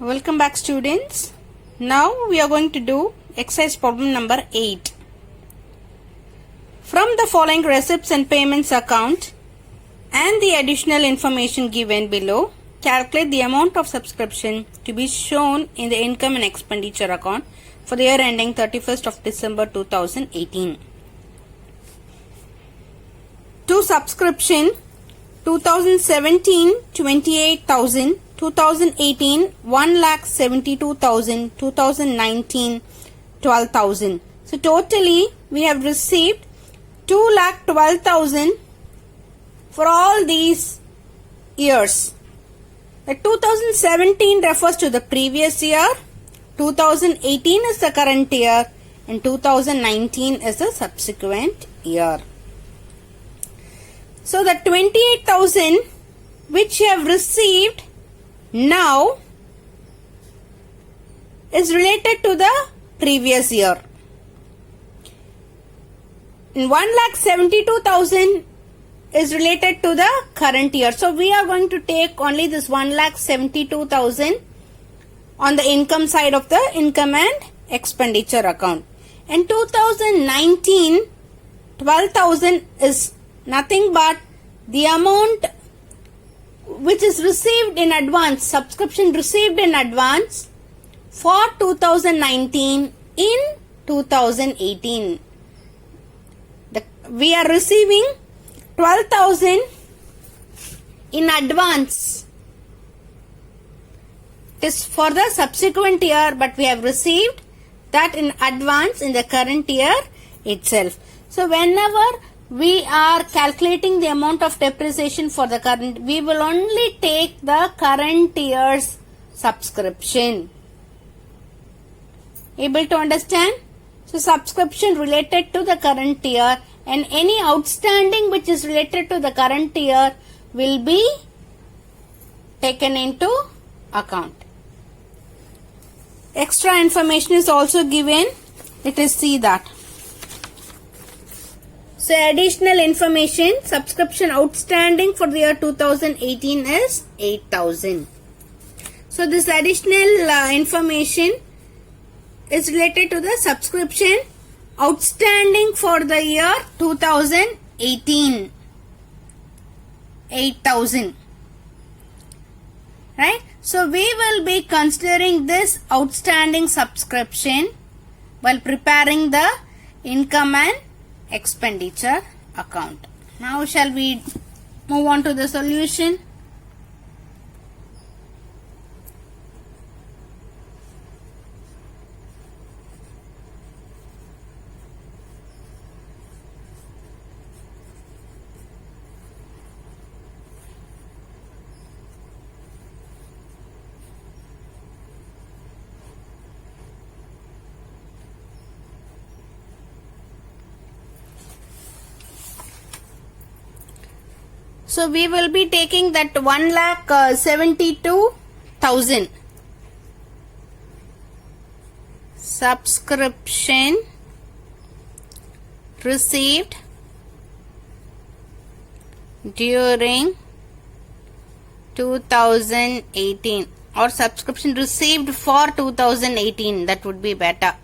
Welcome back, students. Now we are going to do exercise problem number 8. From the following receipts and payments account and the additional information given below, calculate the amount of subscription to be shown in the income and expenditure account for the year ending 31st of December 2018. To subscription 2017 28,000, 2018 1,72,000, 2019 12,000. So totally we have received 2,12,000 for all these years. The 2017 refers to the previous year, 2018 is the current year, and 2019 is the subsequent year. So the 28,000 which you have received now is related to the previous year. 1,72,000 is related to the current year. So we are going to take only this 1,72,000 on the income side of the income and expenditure account. And 2019 12,000 is nothing but the amount which is received in advance, subscription received in advance for 2019 in 2018. We are receiving 12,000 in advance. It is for the subsequent year, but we have received that in advance in the current year itself. So whenever we are calculating the amount of depreciation for the current, we will only take the current year's subscription. Able to understand? So subscription related to the current year and any outstanding which is related to the current year will be taken into account. Extra information is also given. Let us see that. So additional information, subscription outstanding for the year 2018 is 8,000. So this additional information is related to the subscription outstanding for the year 2018. 8,000. Right? So we will be considering this outstanding subscription while preparing the income and expenditure account. Now shall we move on to the solution? So we will be taking that 1,72,000 subscription received during 2018 or subscription received for 2018, that would be better.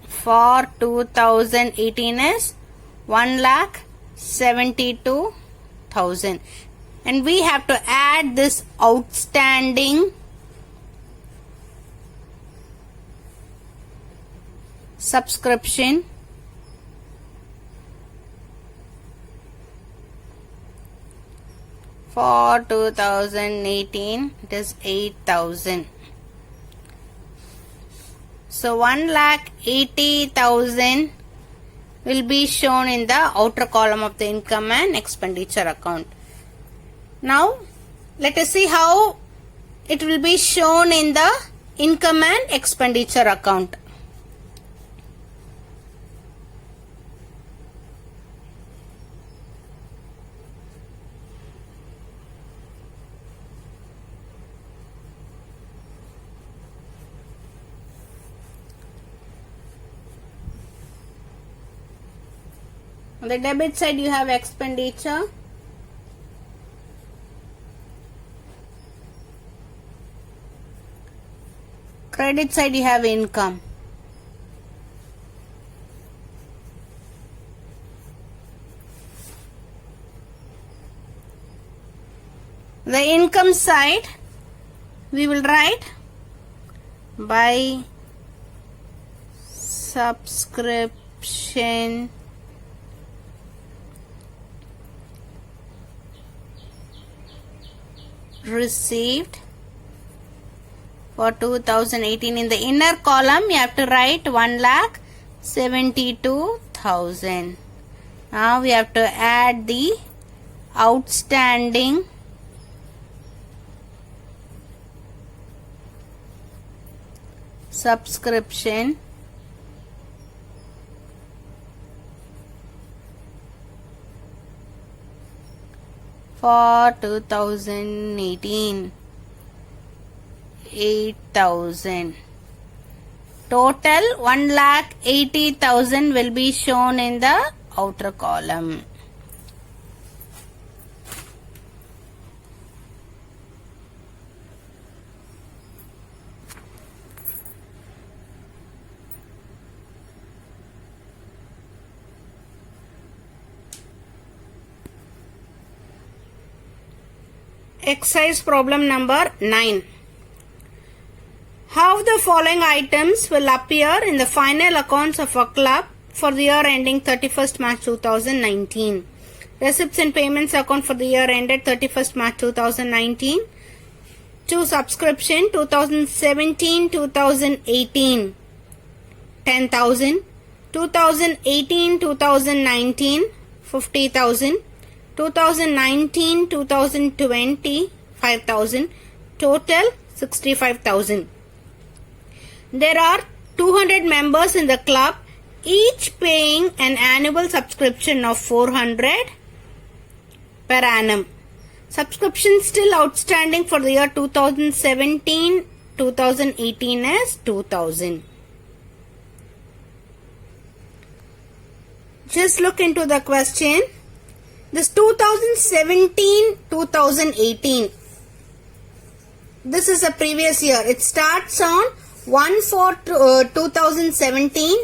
For 2018 is 1,72,000 and we have to add this outstanding subscription for 2018. It is 8,000. So 1,80,000 will be shown in the outer column of the income and expenditure account. Now let us see how it will be shown in the income and expenditure account. On the debit side you have expenditure, Credit side you have income. The income side we will write by subscription received for 2018. In the inner column you have to write 1,72,000. Now we have to add the outstanding subscription for 2018, 8,000. Total 1,80,000 will be shown in the outer column. Exercise problem number 9. How the following items will appear in the final accounts of a club for the year ending 31st March 2019. Receipts and payments account for the year ended 31st March 2019. To subscription 2017-2018 10,000. 2018-2019 50,000. 2019-2020 5,000. Total 65,000. There are 200 members in the club, each paying an annual subscription of 400 per annum. Subscription still outstanding for the year 2017-2018 is 2,000. Just look into the question. This 2017-2018, this is a previous year. It starts on 1/4/2017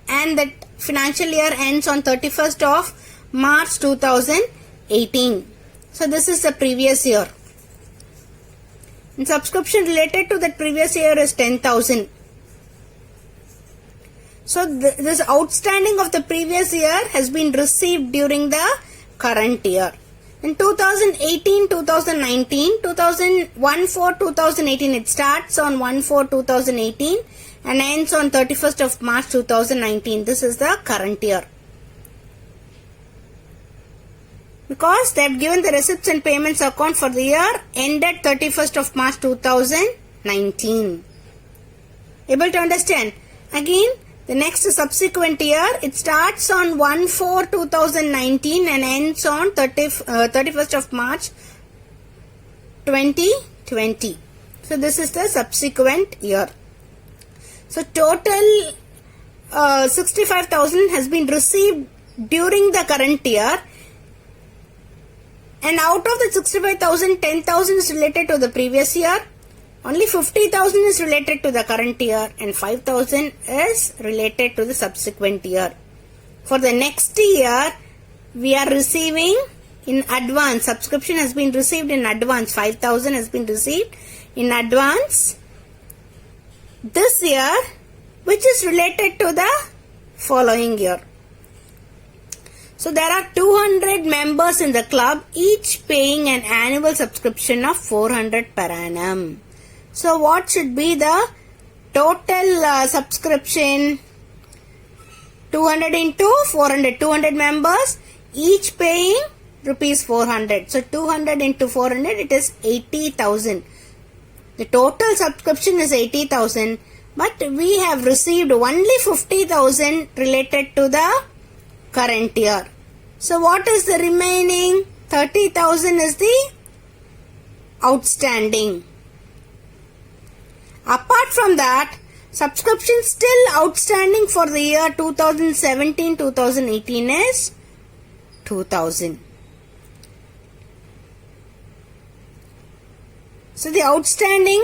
and that financial year ends on 31st of March 2018. So this is the previous year. And subscription related to that previous year is 10,000. So this outstanding of the previous year has been received during the current year. In 2018-2019, 1/4/2018, it starts on 1/4/2018 and ends on 31st of March 2019. This is the current year. Because they have given the receipts and payments account for the year ended 31st of March 2019. Able to understand? Again, the next subsequent year, it starts on 1/4/2019 and ends on 31st of March 2020. So this is the subsequent year. So total 65,000 has been received during the current year. And out of the 65,000, 10,000 is related to the previous year. Only 50,000 is related to the current year and 5,000 is related to the subsequent year. For the next year, we are receiving in advance. Subscription has been received in advance. 5,000 has been received in advance this year, which is related to the following year. So there are 200 members in the club, each paying an annual subscription of 400 per annum. So what should be the total subscription? 200 into 400. 200 members, each paying rupees 400. So 200 into 400, it is 80,000. The total subscription is 80,000. But we have received only 50,000 related to the current year. So what is the remaining? 30,000 is the outstanding. Apart from that, subscription still outstanding for the year 2017-2018 is 2,000. So the outstanding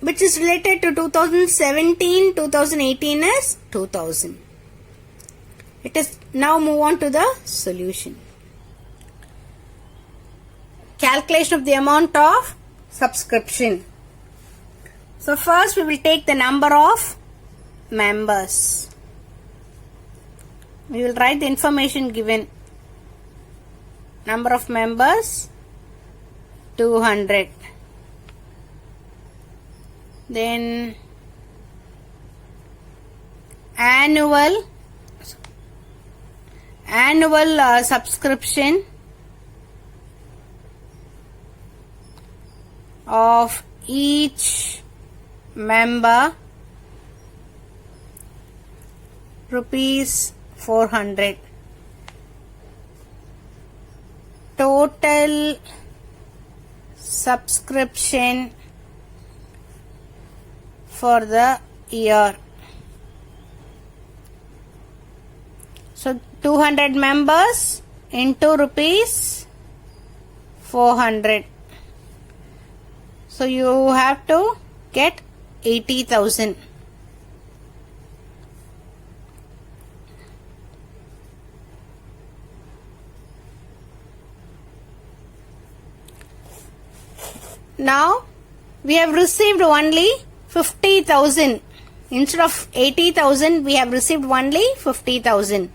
which is related to 2017-2018 is 2000. It is now move on to the solution. Calculation of the amount of subscription. So first we will take the number of members. We will write the information given. Number of members 200. Then annual subscription of each member rupees 400. Total subscription for the year. So 200 members into rupees 400. So you have to get 80,000. Now we have received only 50,000. Instead of 80,000, we have received only 50,000.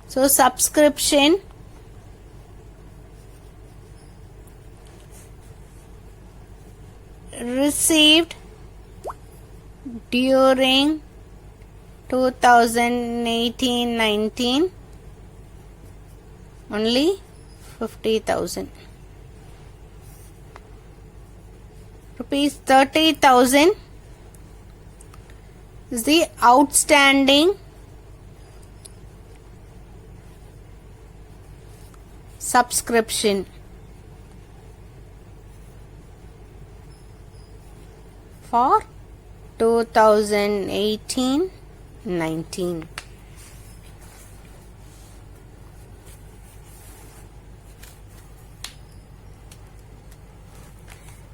So subscription received during 2018-19 only 50,000. Rupees 30,000 is the outstanding subscription for 2018-19.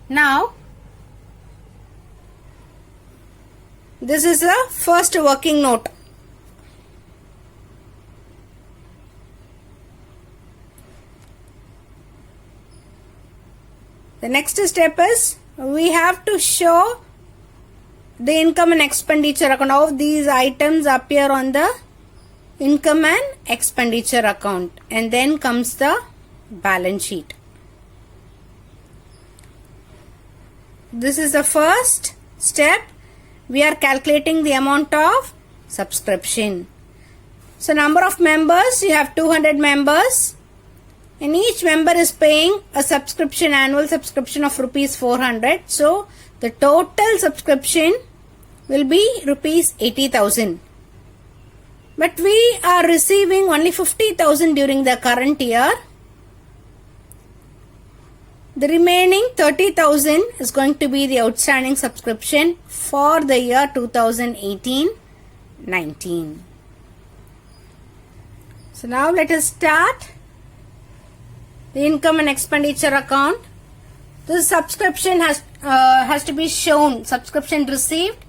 Now this is the first working note. The next step is we have to show the income and expenditure account. How these items appear on the income and expenditure account, and then comes the balance sheet. This is the first step. We are calculating the amount of subscription. So number of members, you have 200 members, and each member is paying a subscription, annual subscription of rupees 400. So the total subscription will be rupees 80,000. But we are receiving only 50,000 during the current year. The remaining 30,000 is going to be the outstanding subscription for the year 2018-19. So now let us start the income and expenditure account. This subscription has to be shown, subscription received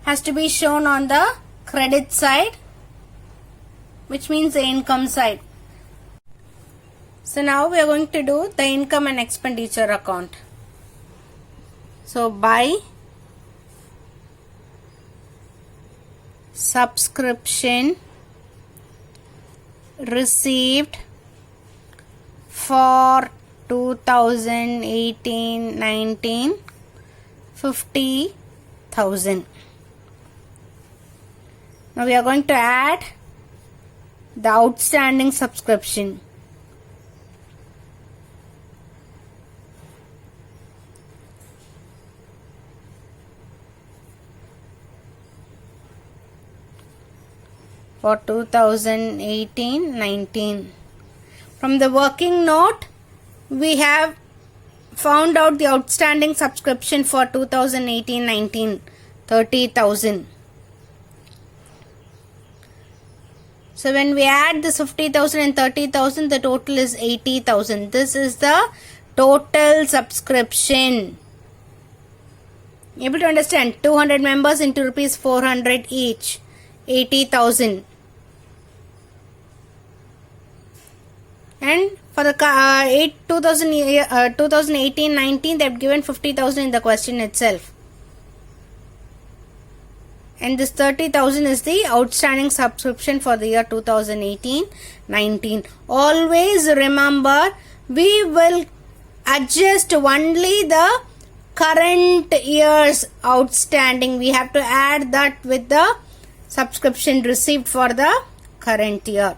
has to be shown on the credit side, which means the income side. So now we are going to do the income and expenditure account. So by subscription received for 2018-19 50,000. Now we are going to add the outstanding subscription. For 2018-19. From the working note, we have found out the outstanding subscription for 2018-19, 30,000. So when we add this 50,000 and 30,000, the total is 80,000. This is the total subscription Able to understand? 200 members into rupees 400 each. 80,000. And for the 2018-19, they've given 50,000 in the question itself. And this 30,000 is the outstanding subscription for the year 2018-19. Always remember, we will adjust only the current year's outstanding. We have to add that with the subscription received for the current year.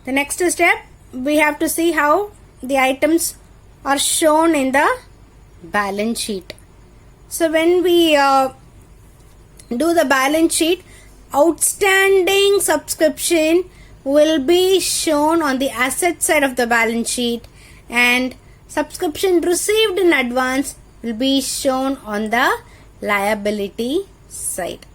The next step, we have to see how the items are shown in the balance sheet. So when we do the balance sheet, outstanding subscription will be shown on the asset side of the balance sheet, and subscription received in advance will be shown on the liability side.